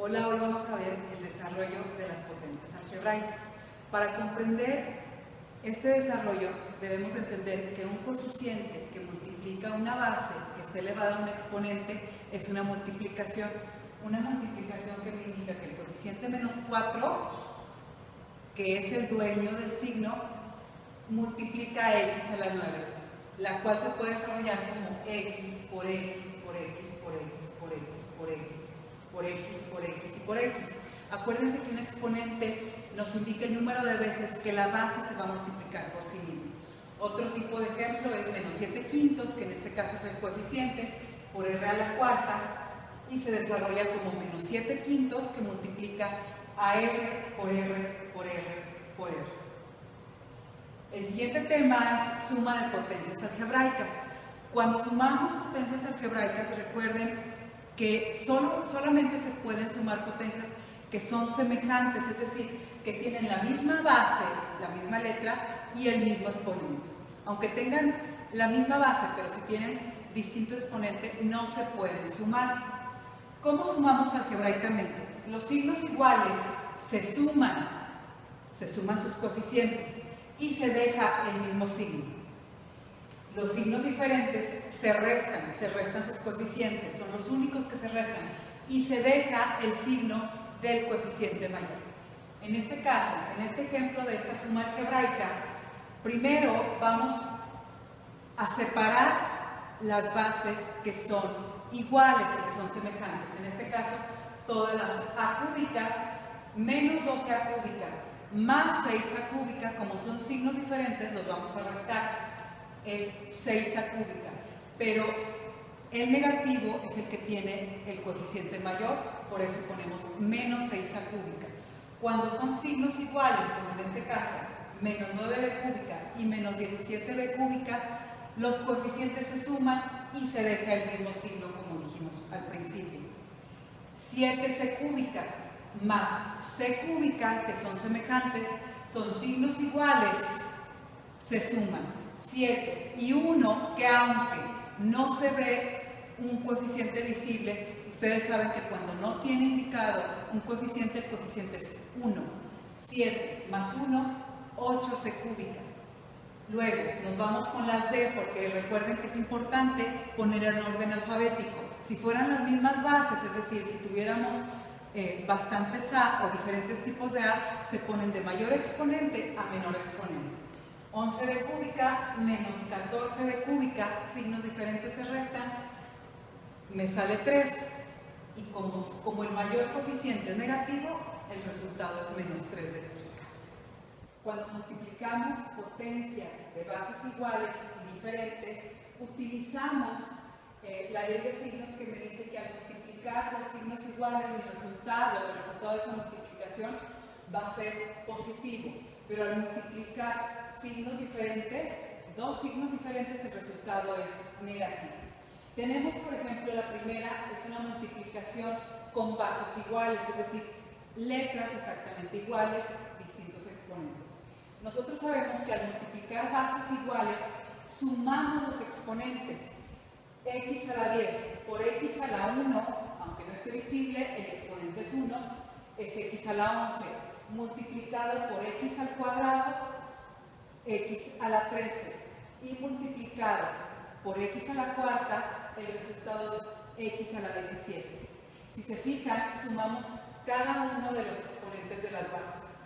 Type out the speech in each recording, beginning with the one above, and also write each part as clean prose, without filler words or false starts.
Hola, hoy vamos a ver el desarrollo de las potencias algebraicas. Para comprender este desarrollo debemos entender que un coeficiente que multiplica una base que esté elevada a un exponente es una multiplicación. Una multiplicación que me indica que el coeficiente menos 4, que es el dueño del signo, multiplica a x a la 9, la cual se puede desarrollar como x por x por x por x por x por x por x por x y por x. Acuérdense que un exponente nos indica el número de veces que la base se va a multiplicar por sí mismo. Otro tipo de ejemplo es menos 7 quintos, que en este caso es el coeficiente, por r a la cuarta, y se desarrolla como menos 7 quintos, que multiplica a r por r por r por r. El siguiente tema es suma de potencias algebraicas. Cuando sumamos potencias algebraicas, recuerden que solamente se pueden sumar potencias que son semejantes, es decir, que tienen la misma base, la misma letra y el mismo exponente. Aunque tengan la misma base, pero si tienen distinto exponente, no se pueden sumar. ¿Cómo sumamos algebraicamente? Los signos iguales se suman sus coeficientes y se deja el mismo signo. Los signos diferentes se restan sus coeficientes, son los únicos que se restan, y se deja el signo del coeficiente mayor. En este caso, en este ejemplo de esta suma algebraica, primero vamos a separar las bases que son iguales o que son semejantes. En este caso, todas las a cúbicas menos 12a cúbica más 6a cúbica, como son signos diferentes, los vamos a restar. Es 6a cúbica, pero el negativo es el que tiene el coeficiente mayor, por eso ponemos menos 6a cúbica. Cuando son signos iguales, como en este caso, menos 9b cúbica y menos 17b cúbica, los coeficientes se suman y se deja el mismo signo, como dijimos al principio. 7c cúbica más c cúbica, que son semejantes, son signos iguales, se suman. 7 y 1, que aunque no se ve un coeficiente visible, ustedes saben que cuando no tiene indicado un coeficiente, el coeficiente es 1. 7 más 1, 8c cúbica. Luego nos vamos con las d, porque recuerden que es importante poner en orden alfabético. Si fueran las mismas bases, es decir, si tuviéramos bastantes a o diferentes tipos de a, se ponen de mayor exponente a menor exponente. 11b cúbica menos 14b cúbica, signos diferentes se restan, me sale 3, y como el mayor coeficiente es negativo, el resultado es menos 3d cúbica. Cuando multiplicamos potencias de bases iguales y diferentes, utilizamos la ley de signos, que me dice que al multiplicar dos signos iguales, el resultado de esa multiplicación va a ser positivo, pero al multiplicar signos diferentes, dos signos diferentes, el resultado es negativo. Tenemos, por ejemplo, la primera es una multiplicación con bases iguales, es decir, letras exactamente iguales, distintos exponentes. Nosotros sabemos que al multiplicar bases iguales, sumamos los exponentes. X a la 10 por x a la 1, aunque no esté visible, el exponente es 1, es x a la 11 multiplicado por x al cuadrado, x a la 13, y multiplicado por x a la cuarta, el resultado es x a la 17. Si se fijan, sumamos cada uno de los exponentes de las bases.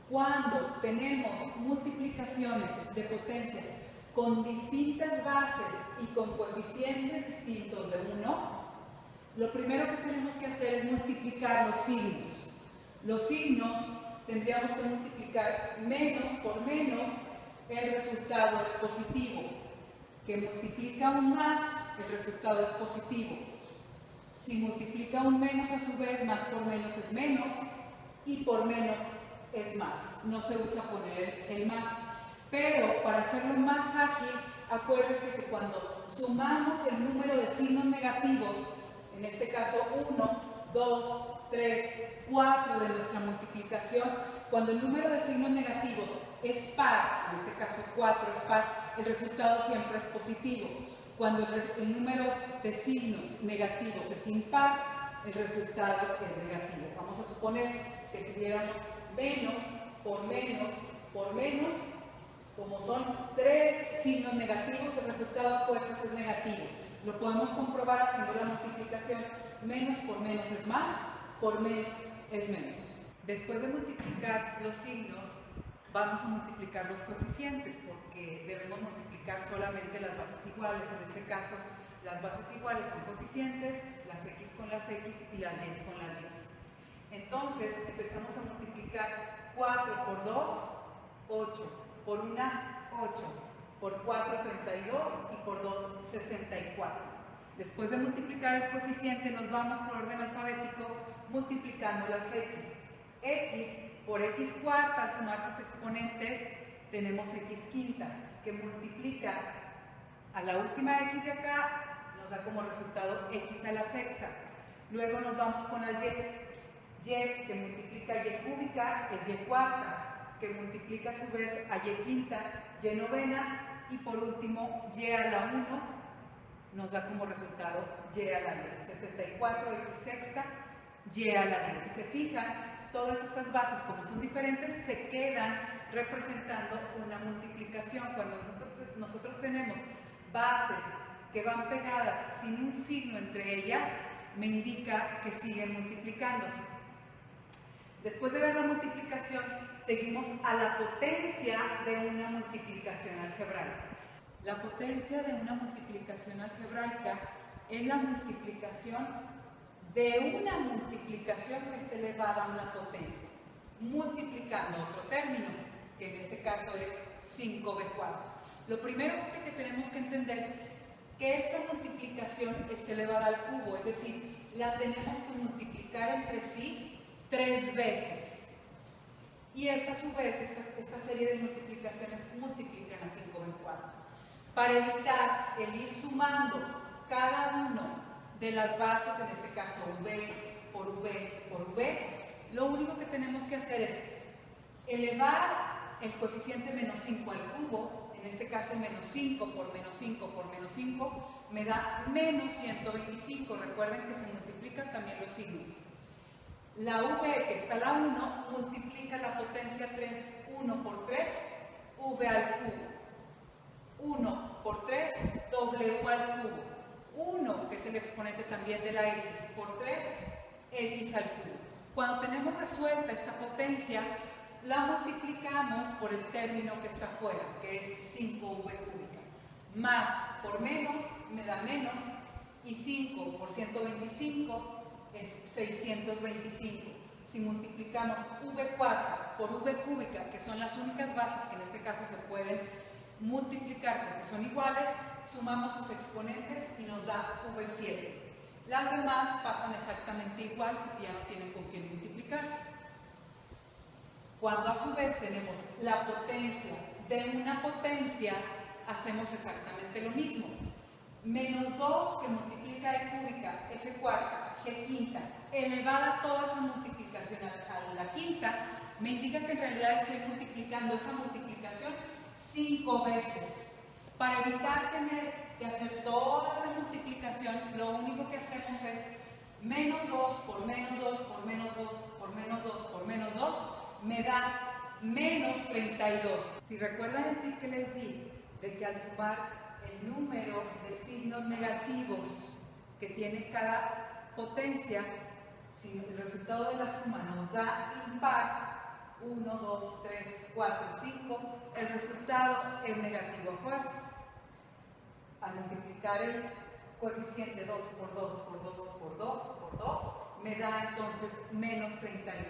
Cuando tenemos multiplicaciones de potencias con distintas bases y con coeficientes distintos de 1, lo primero que tenemos que hacer es multiplicar los signos. Los signos tendríamos que multiplicar menos por menos, el resultado es positivo. Que multiplica un más, el resultado es positivo. Si multiplica un menos, a su vez, más por menos es menos, y por menos es más. No se usa poner el más. Pero para hacerlo más ágil, acuérdense que cuando sumamos el número de signos negativos, en este caso 1, 2, 3, 4 de nuestra multiplicación, cuando el número de signos negativos es par, en este caso 4 es par, el resultado siempre es positivo. Cuando el número de signos negativos es impar, el resultado es negativo. Vamos a suponer que tuviéramos menos, por menos, como son tres signos negativos, el resultado a fuerzas es negativo. Lo podemos comprobar haciendo la multiplicación. Menos por menos es más, por menos es menos. Después de multiplicar los signos, vamos a multiplicar los coeficientes, porque debemos multiplicar solamente las bases iguales. En este caso, las bases iguales son coeficientes, las x con las x y las y con las y. Entonces, empezamos a multiplicar 4 por 2, 8, por 1, 8, por 4, 32 y por 2, 64. Después de multiplicar el coeficiente, nos vamos por orden alfabético multiplicando las x. X por x cuarta, al sumar sus exponentes, tenemos x quinta, que multiplica a la última x de acá, nos da como resultado x a la sexta. Luego nos vamos con las y, que multiplica y cúbica, es y cuarta, que multiplica a su vez a y quinta, y novena, y por último y a la 1, nos da como resultado y a la 10, 64, x sexta, y a la 10. Si se fijan, todas estas bases, como son diferentes, se quedan representando una multiplicación. Cuando nosotros tenemos bases que van pegadas sin un signo entre ellas, me indica que siguen multiplicándose. Después de ver la multiplicación, seguimos a la potencia de una multiplicación algebraica. La potencia de una multiplicación algebraica es la multiplicación de una multiplicación que esté elevada a una potencia, multiplicando otro término, que en este caso es 5b². Lo primero que tenemos que entender que esta multiplicación esté elevada al cubo, es decir, la tenemos que multiplicar entre sí 3 veces. Y esta a su vez, esta serie de multiplicaciones multiplican a 5b². Para evitar el ir sumando cada uno de las bases, en este caso v por v por v, lo único que tenemos que hacer es elevar el coeficiente menos 5 al cubo, en este caso menos 5 por menos 5 por menos 5, me da menos 125. Recuerden que se multiplican también los signos. La v, que está a la 1, multiplica la potencia 3, 1 por 3, v al cubo. 1 por 3, w al cubo. 1, que es el exponente también de la x, por 3, x al cubo. Cuando tenemos resuelta esta potencia, la multiplicamos por el término que está afuera, que es 5v cúbica. Más por menos me da menos, y 5 por 125 es 625. Si multiplicamos v cuarta por v cúbica, que son las únicas bases que en este caso se pueden multiplicar porque son iguales, sumamos sus exponentes y nos da v7. Las demás pasan exactamente igual porque ya no tienen con quién multiplicarse. Cuando a su vez tenemos la potencia de una potencia, hacemos exactamente lo mismo. Menos 2 que multiplica e cúbica, f cuarta, g quinta, elevada a toda esa multiplicación a la quinta, me indica que en realidad estoy multiplicando esa multiplicación 5 veces. Para evitar tener que hacer toda esta multiplicación, lo único que hacemos es menos 2 por menos 2 por menos 2 por menos 2 por menos 2, me da menos 32. Si recuerdan el tip que les di, de que al sumar el número de signos negativos que tiene cada potencia, si el resultado de la suma nos da impar, 1, 2, 3, 4, 5, el resultado es negativo a fuerzas. Al multiplicar el coeficiente 2 por 2 por 2 por 2 por 2, me da entonces menos 32.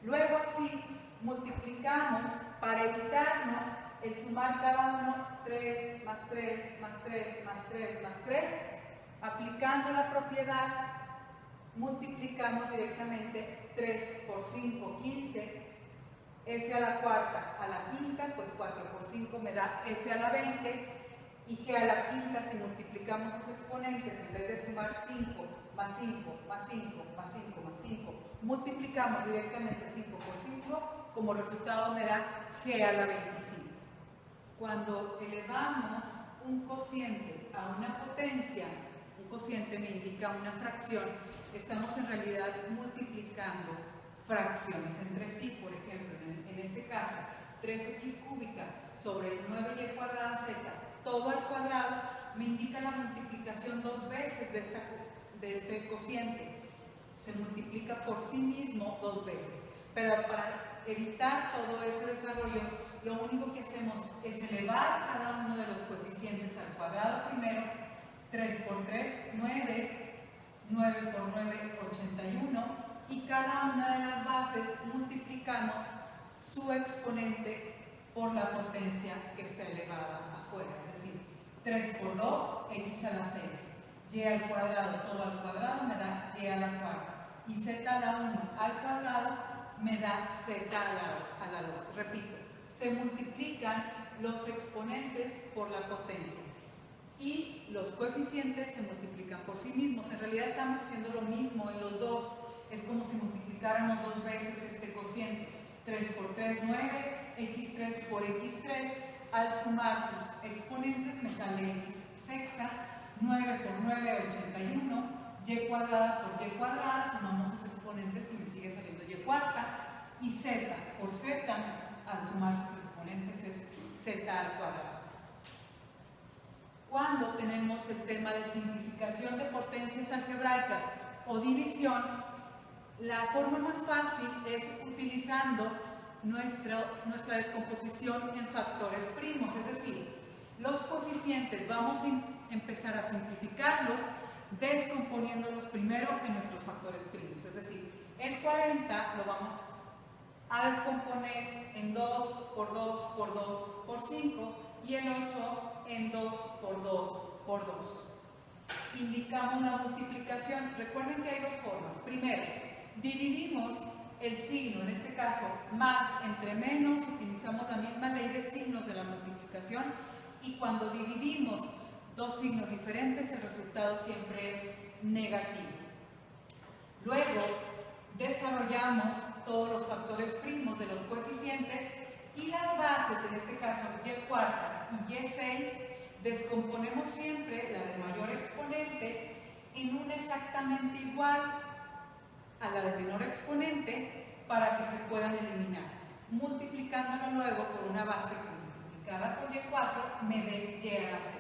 Luego así multiplicamos para evitarnos el sumar cada uno 3 más 3 más 3 más 3 más 3, aplicando la propiedad, multiplicamos directamente 3 por 5, 15, f a la cuarta a la quinta, pues 4 por 5 me da f a la 20, y g a la quinta, si multiplicamos los exponentes, en vez de sumar 5 más 5 más 5 más 5 más 5, multiplicamos directamente 5 por 5, como resultado me da g a la 25. Cuando elevamos un cociente a una potencia, un cociente me indica una fracción, estamos en realidad multiplicando fracciones entre sí. Por ejemplo, en este caso, 3x cúbica sobre 9y cuadrada z, todo al cuadrado, me indica la multiplicación dos veces de este cociente. Se multiplica por sí mismo dos veces. Pero para evitar todo ese desarrollo, lo único que hacemos es elevar cada uno de los coeficientes al cuadrado primero. 3 por 3, 9, 9 por 9, 81, y cada una de las bases multiplicamos su exponente por la potencia que está elevada afuera, es decir, 3 por 2, x a la 6, y al cuadrado, todo al cuadrado me da y a la cuarta, y z a la 1 al cuadrado me da z a la 2. Repito, se multiplican los exponentes por la potencia y los coeficientes se multiplican por sí mismos. En realidad estamos haciendo lo mismo en los dos. Es como si multiplicáramos dos veces este cociente. 3 por 3, 9, x3 por x3. Al sumar sus exponentes me sale x sexta, 9 por 9, 81, y cuadrada por y cuadrada, sumamos sus exponentes y me sigue saliendo y cuarta, y z por z, al sumar sus exponentes es z al cuadrado. Cuando tenemos el tema de simplificación de potencias algebraicas o división, la forma más fácil es utilizando nuestra descomposición en factores primos, es decir, los coeficientes vamos a empezar a simplificarlos descomponiéndolos primero en nuestros factores primos, es decir, el 40 lo vamos a descomponer en 2 por 2 por 2 por 5 y el 8 en 2 por 2 por 2. Indicamos la multiplicación. Recuerden que hay dos formas. Primero, dividimos el signo, en este caso más entre menos, utilizamos la misma ley de signos de la multiplicación, y cuando dividimos dos signos diferentes el resultado siempre es negativo. Luego desarrollamos todos los factores primos de los coeficientes y las bases, en este caso y cuarta y y6, descomponemos siempre la de mayor exponente en una exactamente igual a la de menor exponente para que se puedan eliminar, multiplicándolo luego por una base que multiplicada por y4 me dé y a la 6.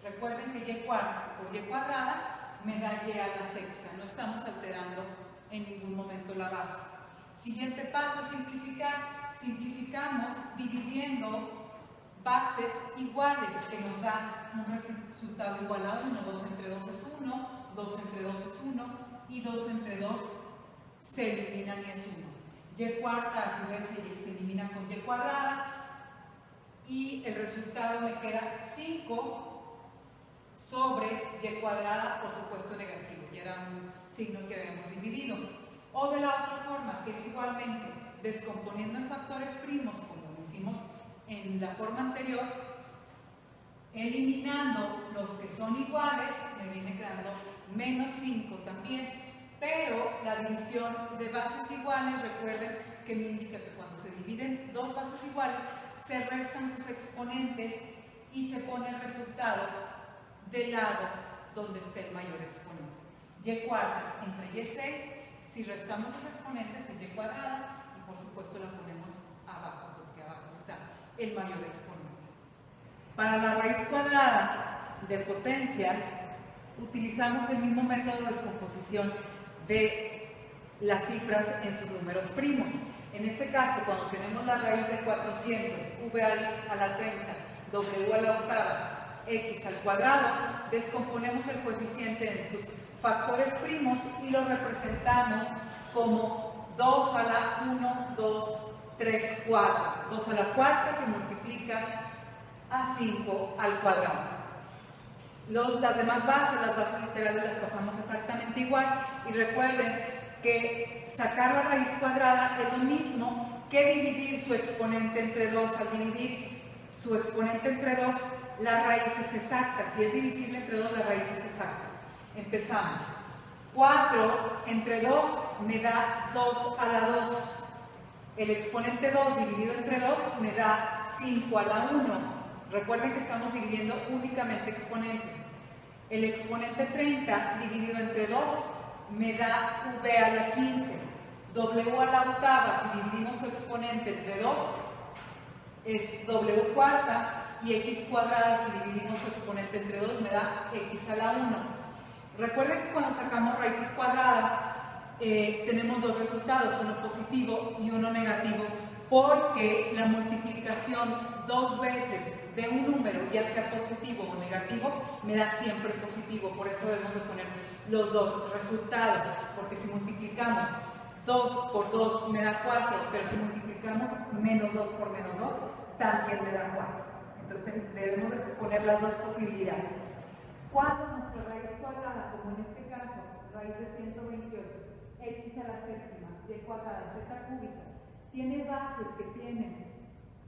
Recuerden que y cuarta por y cuadrada me da y a la sexta, no estamos alterando en ningún momento la base. Siguiente paso, simplificar. Simplificamos dividiendo bases iguales que nos dan un resultado igual a 1. 2 entre 2 es 1, 2 entre 2 es 1 y 2 entre 2 se eliminan y es 1. Y cuarta a su vez se elimina con y cuadrada y el resultado me queda 5 sobre y cuadrada, por supuesto negativo, y era un signo que habíamos dividido. O de la otra forma, que es igualmente descomponiendo en factores primos, como lo hicimos en la forma anterior, eliminando los que son iguales, me viene quedando menos 5 también, pero la división de bases iguales, recuerden que me indica que cuando se dividen dos bases iguales, se restan sus exponentes y se pone el resultado del lado donde esté el mayor exponente. Y cuarta entre y6, si restamos sus exponentes es y cuadrada y por supuesto la ponemos abajo porque abajo está el mayor exponente. Para la raíz cuadrada de potencias utilizamos el mismo método de descomposición de las cifras en sus números primos. En este caso, cuando tenemos la raíz de 400, v a la 30, w a la octava, x al cuadrado, descomponemos el coeficiente en sus factores primos y lo representamos como 2 a la 1, 2, 3, 4. 2 a la cuarta que multiplica a 5 al cuadrado. Las demás bases, las bases literales, las pasamos exactamente igual. Y recuerden que sacar la raíz cuadrada es lo mismo que dividir su exponente entre 2. Al dividir su exponente entre 2, la raíz es exacta. Si es divisible entre 2, la raíz es exacta. Empezamos. 4 entre 2 me da 2 a la 2. El exponente 2 dividido entre 2 me da 5 a la 1. Recuerden que estamos dividiendo únicamente exponentes. El exponente 30 dividido entre 2 me da v a la 15. W a la octava, si dividimos su exponente entre 2, es w cuarta, y x cuadrada, si dividimos su exponente entre 2, me da x a la 1. Recuerden que cuando sacamos raíces cuadradas, tenemos dos resultados, uno positivo y uno negativo, porque la multiplicación dos veces de un número, ya sea positivo o negativo, me da siempre positivo. Por eso debemos de poner los dos resultados, porque si multiplicamos 2 por 2 me da 4, pero si multiplicamos menos 2 por menos 2, también me da 4. Entonces debemos de poner las dos posibilidades. Cuando nuestra raíz cuadrada, como en este caso, raíz de 128, x a la séptima, y cuadrada, z cúbica, tiene bases que tienen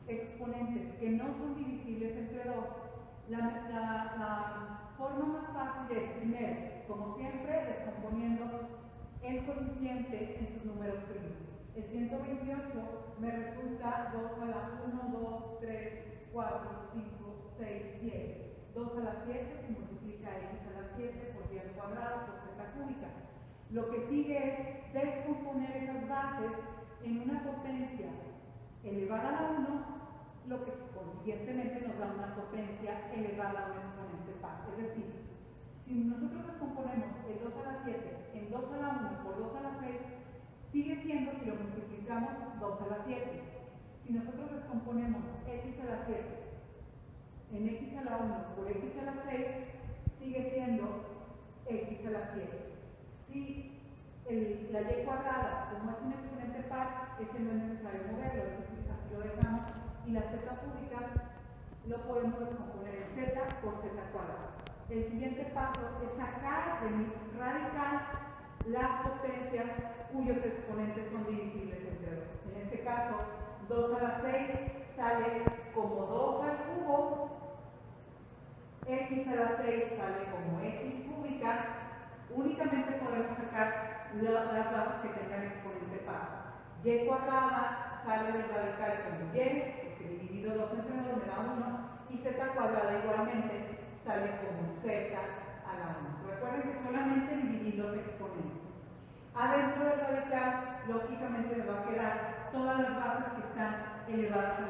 exponentes que no son divisibles entre 2, la forma más fácil es, primero, como siempre, descomponiendo el coeficiente en sus números primos. El 128 me resulta 2 a la 1, 2, 3, 4, 5, 6, 7. 2 a la 7 se multiplica x a la 7 por y al cuadrado por z cúbica. Lo que sigue es descomponer esas bases en una potencia elevada a la 1, lo que consiguientemente nos da una potencia elevada a un exponente par. Es decir, si nosotros descomponemos el 2 a la 7 en 2 a la 1 por 2 a la 6, sigue siendo, si lo multiplicamos, 2 a la 7. Si nosotros descomponemos x a la 7 en x a la 1 por x a la 6, sigue siendo x a la 7. Si la y cuadrada, como es un exponente par, ese no es necesario moverlo, eso sí, así lo dejamos. Y la z cúbica lo podemos descomponer en z por z cuadrada. El siguiente paso es sacar de mi radical las potencias cuyos exponentes son divisibles entre 2. En este caso, 2 a la 6 sale como 2 al cubo, x a la 6 sale como x cúbica. Únicamente podemos sacar las bases que tengan exponente par. Y cuadrada sale del radical como y, porque dividido 2 entre 2 me da 1, y z cuadrada igualmente sale como z a la 1. Recuerden que solamente dividir los exponentes. Adentro del radical, lógicamente me va a quedar todas las bases que están elevadas al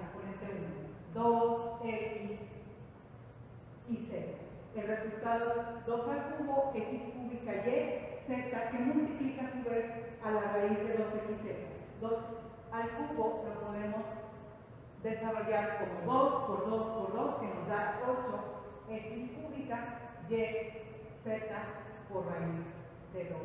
exponente 1. 2, x y z. El resultado es 2 al cubo, x cúbica y, z, que multiplica a su vez a la raíz de 2xz. 2 al cubo lo podemos desarrollar como 2 por 2 por 2, que nos da 8x cúbica, y z por raíz de 2.